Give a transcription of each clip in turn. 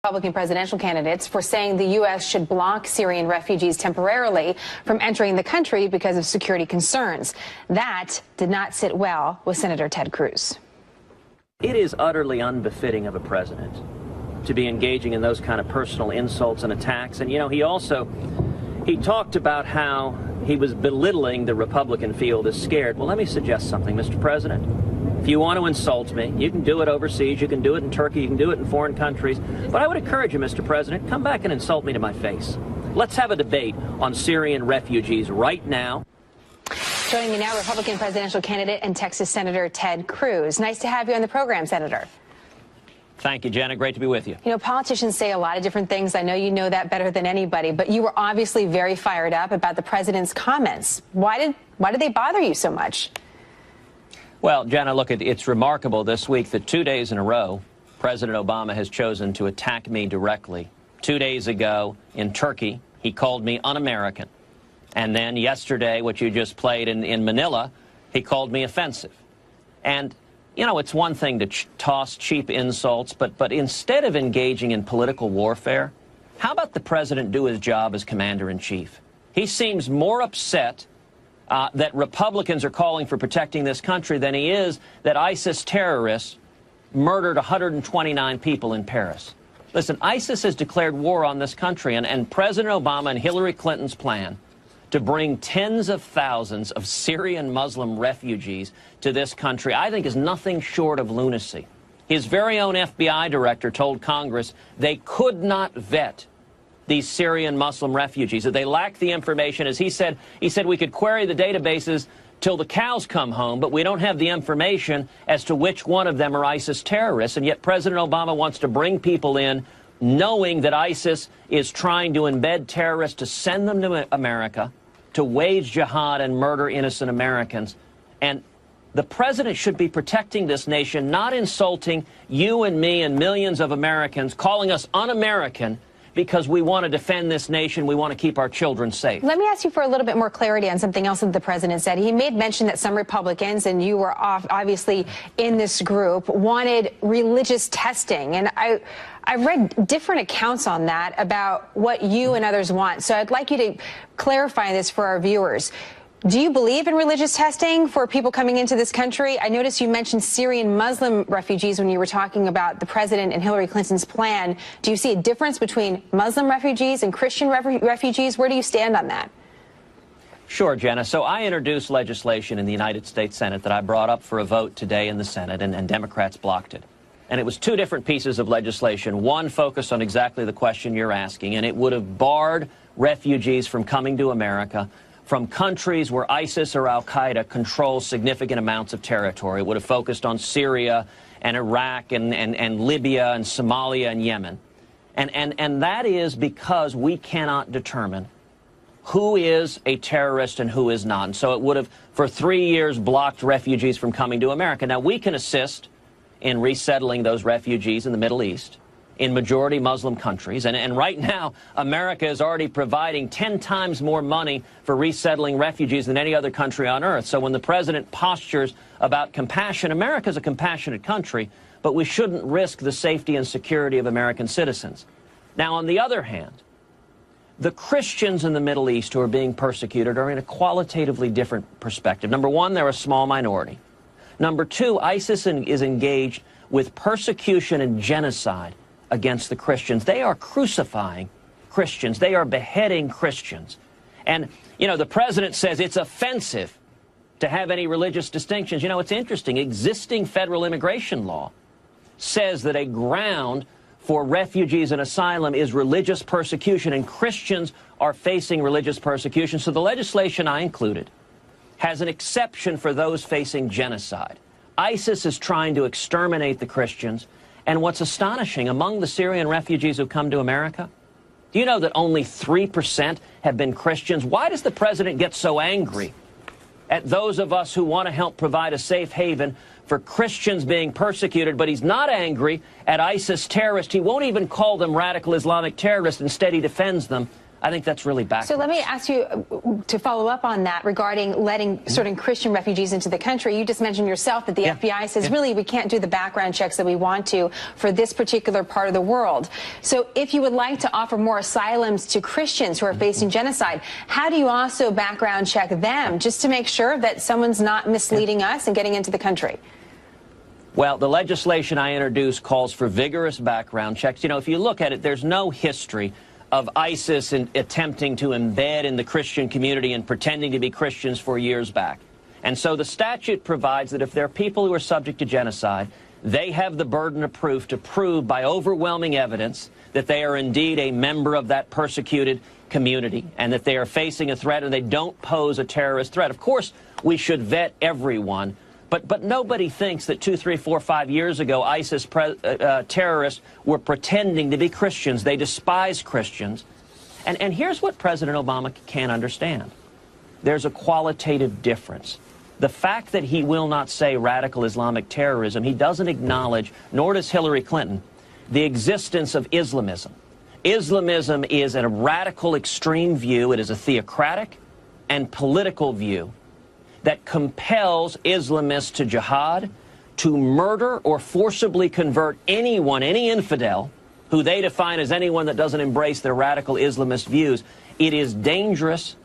Republican presidential candidates for saying the U.S. should block Syrian refugees temporarily from entering the country because of security concerns. That did not sit well with Senator Ted Cruz. It is utterly unbefitting of a president to be engaging in those kind of personal insults and attacks. And, you know, he talked about how he was belittling the Republican field as scared. Well, let me suggest something, Mr. President. If you want to insult me, you can do it overseas, you can do it in Turkey, you can do it in foreign countries. But I would encourage you, Mr. President, come back and insult me to my face. Let's have a debate on Syrian refugees right now. Joining me now, Republican presidential candidate and Texas Senator Ted Cruz. Nice to have you on the program, Senator. Thank you, Jenna. Great to be with you. You know, politicians say a lot of different things. I know you know that better than anybody, but you were obviously very fired up about the president's comments. Why did they bother you so much? Well, Jenna, look, it's remarkable this week that 2 days in a row, President Obama has chosen to attack me directly. 2 days ago in Turkey, he called me un-American. And then yesterday, what you just played in Manila, he called me offensive. And, you know, it's one thing to toss cheap insults, but instead of engaging in political warfare, how about the president do his job as commander-in-chief? He seems more upset that Republicans are calling for protecting this country than he is that ISIS terrorists murdered 129 people in Paris. Listen, ISIS has declared war on this country, and President Obama and Hillary Clinton's plan to bring tens of thousands of Syrian Muslim refugees to this country, I think, is nothing short of lunacy. His very own FBI director told Congress they could not vet these Syrian Muslim refugees, that they lacked the information. As he said we could query the databases till the cows come home, but we don't have the information as to which one of them are ISIS terrorists. And yet President Obama wants to bring people in knowing that ISIS is trying to embed terrorists to send them to America, to wage jihad and murder innocent Americans. And the president should be protecting this nation, not insulting you and me and millions of Americans, calling us un-American because we want to defend this nation, we want to keep our children safe. Let me ask you for a little bit more clarity on something else that the president said. He made mention that some Republicans, and you were obviously in this group, wanted religious testing. And I've read different accounts on that about what you and others want. So I'd like you to clarify this for our viewers. Do you believe in religious testing for people coming into this country? I noticed you mentioned Syrian Muslim refugees when you were talking about the president and Hillary Clinton's plan. Do you see a difference between Muslim refugees and Christian refugees? Where do you stand on that? Sure, Jenna. So I introduced legislation in the United States Senate that I brought up for a vote today in the Senate, and Democrats blocked it. And it was two different pieces of legislation. One focused on exactly the question you're asking, and it would have barred refugees from coming to America from countries where ISIS or al-Qaeda controls significant amounts of territory. It would have focused on Syria and Iraq and Libya and Somalia and Yemen. And that is because we cannot determine who is a terrorist and who is not. And so it would have, for 3 years, blocked refugees from coming to America. Now, we can assist in resettling those refugees in the Middle East, in majority Muslim countries. And right now, America is already providing 10 times more money for resettling refugees than any other country on earth. So when the president postures about compassion, America is a compassionate country, but we shouldn't risk the safety and security of American citizens. Now, on the other hand, the Christians in the Middle East who are being persecuted are in a qualitatively different perspective. Number one, they're a small minority. Number two, ISIS is engaged with persecution and genocide against the Christians. They are crucifying Christians. They are beheading Christians. And, you know, the president says it's offensive to have any religious distinctions. You know, it's interesting. Existing federal immigration law says that a ground for refugees and asylum is religious persecution, and Christians are facing religious persecution. So the legislation I included has an exception for those facing genocide. ISIS is trying to exterminate the Christians. And what's astonishing, among the Syrian refugees who come to America, do you know that only 3% have been Christians? Why does the president get so angry at those of us who want to help provide a safe haven for Christians being persecuted, but he's not angry at ISIS terrorists? He won't even call them radical Islamic terrorists. Instead, he defends them I think that's really backwards. So let me ask you to follow up on that regarding letting certain Christian refugees into the country. You just mentioned yourself that the FBI says, really, we can't do the background checks that we want to for this particular part of the world. So if you would like to offer more asylums to Christians who are facing genocide, how do you also background check them just to make sure that someone's not misleading us and getting into the country? Well, the legislation I introduced calls for vigorous background checks. You know, if you look at it, there's no history of ISIS attempting to embed in the Christian community and pretending to be Christians for years back. And so the statute provides that if there are people who are subject to genocide, they have the burden of proof to prove by overwhelming evidence that they are indeed a member of that persecuted community and that they are facing a threat and they don't pose a terrorist threat. Of course, we should vet everyone. But nobody thinks that 2, 3, 4, 5 years ago, ISIS terrorists were pretending to be Christians. They despise Christians. And here's what President Obama can't understand. There's a qualitative difference. The fact that he will not say radical Islamic terrorism, he doesn't acknowledge, nor does Hillary Clinton, the existence of Islamism. Islamism is a radical extreme view. It is a theocratic and political view that compels Islamists to jihad, to murder or forcibly convert anyone, any infidel, who they define as anyone that doesn't embrace their radical Islamist views. It is dangerous.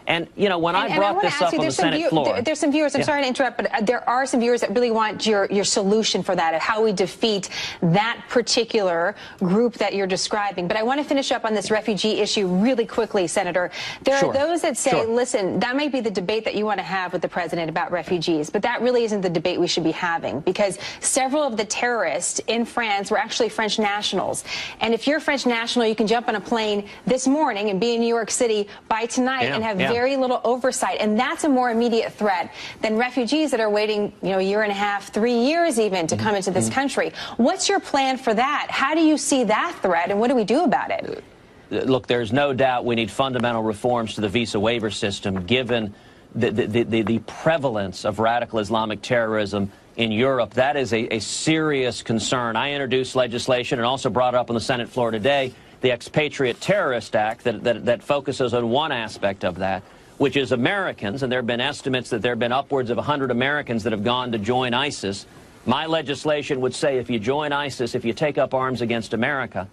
And, you know, when I brought this up on the Senate floor... There's some viewers, I'm sorry to interrupt, but there are some viewers that really want your solution for that, of how we defeat that particular group that you're describing. But I want to finish up on this refugee issue really quickly, Senator. There are those that say, listen, that might be the debate that you want to have with the president about refugees, but that really isn't the debate we should be having, because several of the terrorists in France were actually French nationals. And if you're a French national, you can jump on a plane this morning and be in New York City by tonight and have very little oversight, and that's a more immediate threat than refugees that are waiting, you know, a year and a half, 3 years even to come into this country. What's your plan for that? How do you see that threat, and what do we do about it? Look, there's no doubt we need fundamental reforms to the visa waiver system, given the prevalence of radical Islamic terrorism in Europe. That is a serious concern. I introduced legislation and also brought it up on the Senate floor today, the Expatriate Terrorist Act, that focuses on one aspect of that, which is Americans, and there have been estimates that there have been upwards of 100 Americans that have gone to join ISIS. My legislation would say if you join ISIS, if you take up arms against America,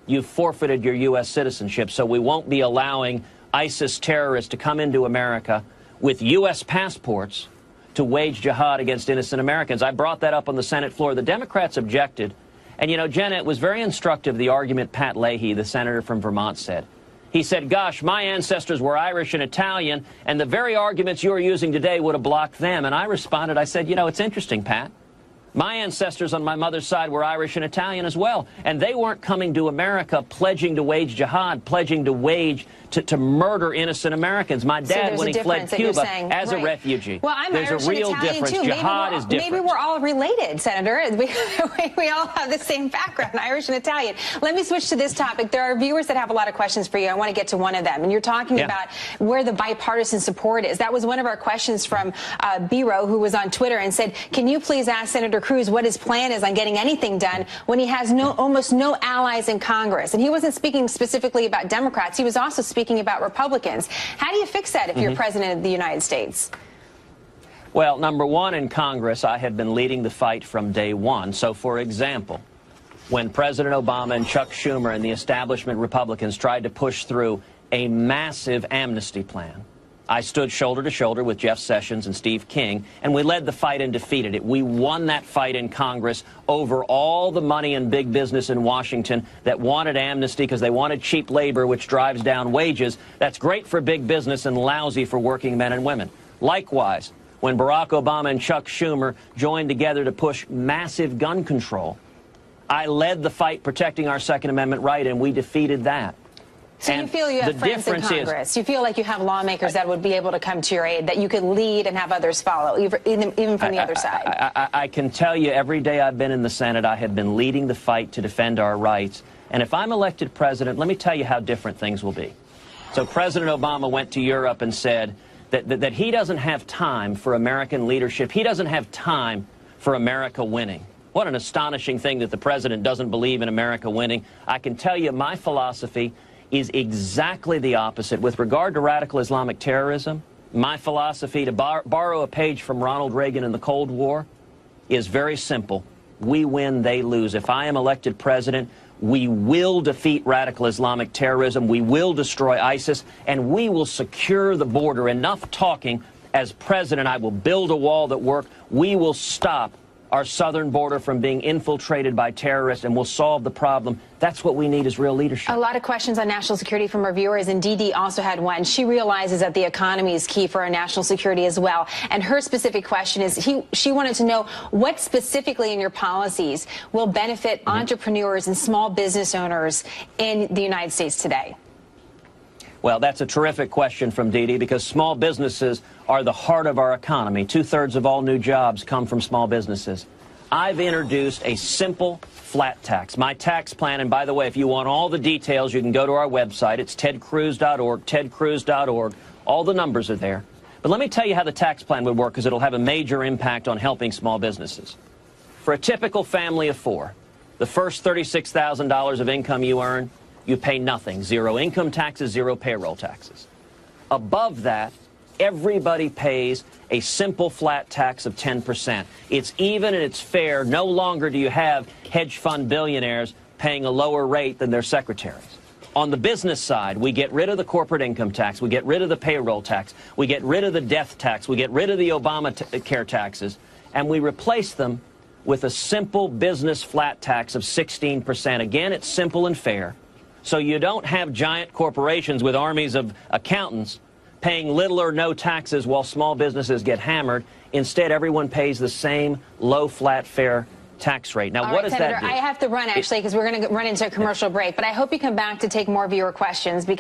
you've forfeited your U.S. citizenship. So we won't be allowing ISIS terrorists to come into America with U.S. passports to wage jihad against innocent Americans. I brought that up on the Senate floor. The Democrats objected. And, you know, Jenna, it was very instructive, the argument Pat Leahy, the senator from Vermont, said. He said, gosh, my ancestors were Irish and Italian, and the very arguments you're using today would have blocked them. And I responded, I said, you know, it's interesting, Pat. My ancestors on my mother's side were Irish and Italian as well, and they weren't coming to America pledging to wage jihad, pledging to wage to murder innocent Americans. My dad, when he fled Cuba as a refugee. Well, I'm There's Irish a real and Italian difference. Too. Jihad is different. Maybe we're all related, Senator. We all have the same background, Irish and Italian. Let me switch to this topic. There are viewers that have a lot of questions for you. I want to get to one of them. And you're talking about where the bipartisan support is. That was one of our questions from Biro, who was on Twitter and said, can you please ask Senator Cruz what his plan is on getting anything done when he has almost no allies in Congress? And he wasn't speaking specifically about Democrats. He was also speaking about Republicans. How do you fix that if you're president of the United States? Well, number one, in Congress, I had been leading the fight from day one. So, for example, when President Obama and Chuck Schumer and the establishment Republicans tried to push through a massive amnesty plan, I stood shoulder to shoulder with Jeff Sessions and Steve King, and we led the fight and defeated it. We won that fight in Congress over all the money and big business in Washington that wanted amnesty because they wanted cheap labor, which drives down wages. That's great for big business and lousy for working men and women. Likewise, when Barack Obama and Chuck Schumer joined together to push massive gun control, I led the fight protecting our Second Amendment right, and we defeated that. So you feel you have friends in Congress. You feel like you have lawmakers that would be able to come to your aid, that you could lead and have others follow, even from the other side. I can tell you every day I've been in the Senate, I have been leading the fight to defend our rights. And if I'm elected president, let me tell you how different things will be. So President Obama went to Europe and said that he doesn't have time for American leadership. He doesn't have time for America winning. What an astonishing thing that the president doesn't believe in America winning. I can tell you my philosophy is exactly the opposite. With regard to radical Islamic terrorism, my philosophy, to borrow a page from Ronald Reagan in the Cold War, is very simple. We win, they lose. If I am elected president, we will defeat radical Islamic terrorism, we will destroy ISIS, and we will secure the border. Enough talking. As president, I will build a wall that works. We will stop our southern border from being infiltrated by terrorists, and we'll solve the problem. That's what we need, is real leadership. A lot of questions on national security from our viewers, and Dee Dee also had one. She realizes that the economy is key for our national security as well. And her specific question is, she wanted to know what specifically in your policies will benefit entrepreneurs and small business owners in the United States today. Well, that's a terrific question from Dee Dee, because small businesses are the heart of our economy. 2/3 of all new jobs come from small businesses. I've introduced a simple flat tax. My tax plan, and by the way, if you want all the details, you can go to our website. It's tedcruz.org, tedcruz.org. All the numbers are there. But let me tell you how the tax plan would work, because it'll have a major impact on helping small businesses. For a typical family of four, the first $36,000 of income you earn, you pay nothing. Zero income taxes, zero payroll taxes. Above that, everybody pays a simple flat tax of 10%. It's even and it's fair. No longer do you have hedge fund billionaires paying a lower rate than their secretaries. On the business side, we get rid of the corporate income tax. We get rid of the payroll tax. We get rid of the death tax. We get rid of the Obamacare taxes. And we replace them with a simple business flat tax of 16%. Again, it's simple and fair. So you don't have giant corporations with armies of accountants paying little or no taxes while small businesses get hammered. Instead, everyone pays the same low, flat, fair tax rate. Now, what does that do? I have to run, actually, because we're going to run into a commercial break. But I hope you come back to take more viewer questions, because